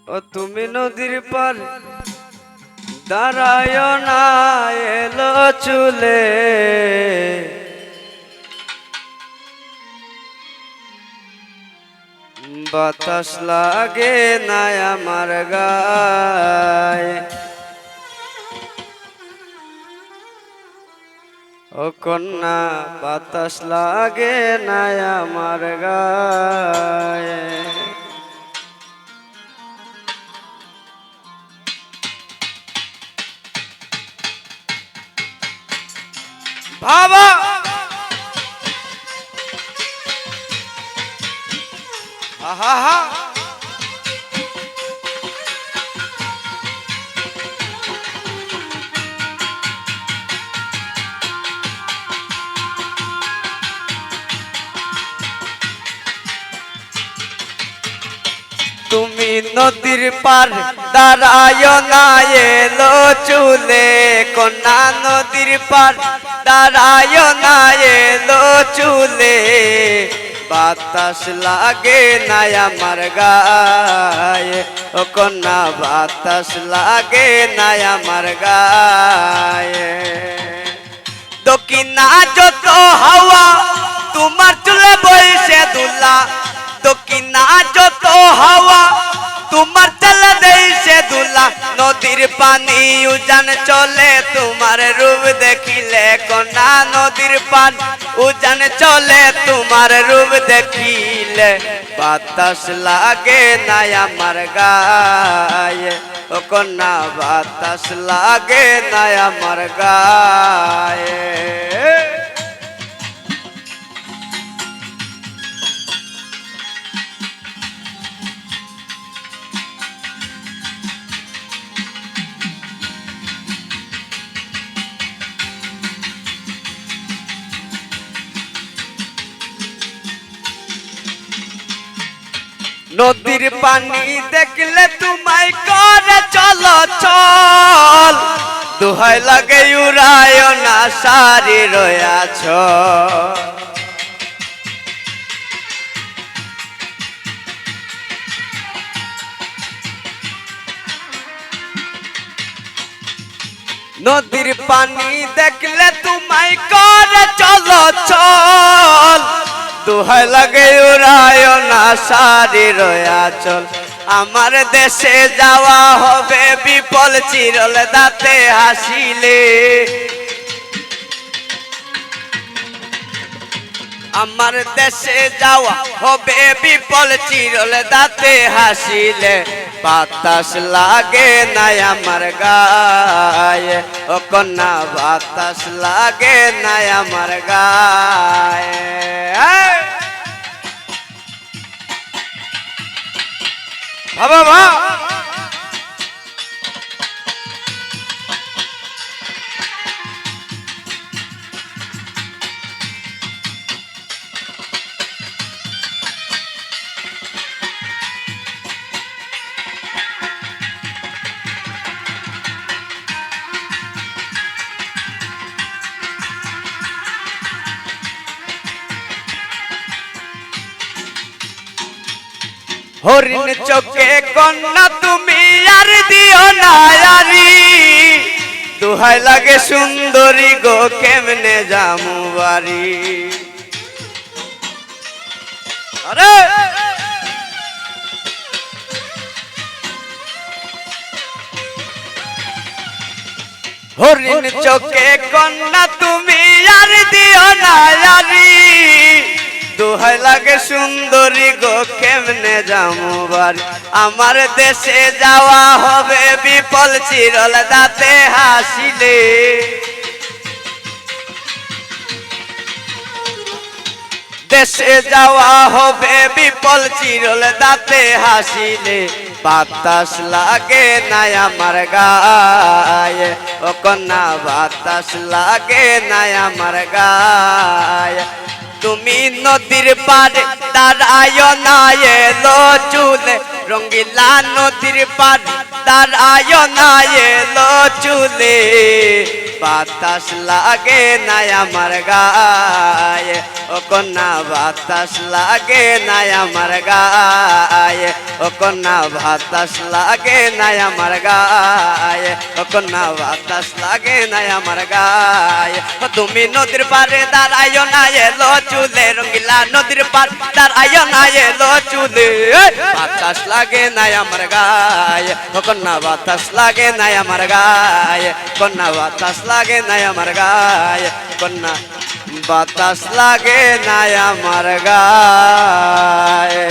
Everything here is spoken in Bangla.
ও তুমি নদীর পার দাঁড়ায় না এলো চুলে বাতাস লাগে না আমার গায়ে ও কন্যা বাতাস লাগে না আমার গায়ে বাবা আহা তুমি নদীর পার দাঁড়ায় না এলো চুলে কন্যা নদীর পার দাঁড়ায় না এলো চুলে বাতাস লাগে না আমার গায়ে ও কন্যা বাতাস লাগে না আমার গায়ে দক্ষিণা যত হাওয়া তোমার চুলে বইসে দুলা দক্ষিণা যত হাওয়া তোমার চলে দেইছে দুলা নদীর পানি উজান চলে তোমার রূপ দেখিলে কন্যা নদীর পানি উজান চলে তোমার রূপ দেখিলে বাতাস লাগে না আমার গায়ে ও কন্যা বাতাস লাগে না আমার গায়ে নদীর পানি দেখলে তোমায় করে চলো চল দোহাই লাগে উড়ায় না সারি রয়াছ নদীর পানি দেখলে তোমায় করে চলো চল দোহাই লাগে উড়ায় না সারি রয়াচল আমার দেশে যাওয়া হবে বিপল চিরল দাঁতে হাসিলে আমার দেশে যাওয়া হবে বিপল চিরল দাঁতে হাসিলে বাতাস লাগে না আমার গায়ে ও কন্যা বাতাস লাগে না আমার গায়ে বাবা হরিণ চোখে কন্যা তুমি আর দিও না আরি দোহাই লাগে সুন্দরী গো কেমনে জামু বাড়ি আরে হরিণ চোখে কন্যা তুমি আর দিও না আরি দোহাই লাগে সুন্দরী গো কেমনে যামু বাড়ি আমার দেশে যাওয়া হবে বিপল চিরল দাঁতে হাসিলে দেশে যাওয়া হবে বিপল চিরল দাঁতে হাসিলে বাতাস লাগে না আমার গায়ে ও কন্যা বাতাস লাগে না আমার গায়ে তুমি নদীর পারে দাঁড়ায় না এলো চুলে রঙ্গিলা নদীর পারে দাঁড়ায় না এলো চুলে বাতাস লাগে না আমার গায়ে ও কন্যা বাতাস লাগে না আমার গায়ে ও কন্যা বাতাস লাগে না আমার গায়ে ও কন্যা বাতাস লাগে না আমার গায়ে ও তুমি নদীর পারে দাঁড়াইও না এলো চুলে রঙিলা নদীর পার দাঁড়াইও না এলো চুলে বাতাস লাগে না আমার গায়ে ও কন্যা বাতাস লাগে না আমার গায়ে কন্যা বাতাস লাগে না আমার গায়ে কন্যা বাতাস লাগে না আমার গায়ে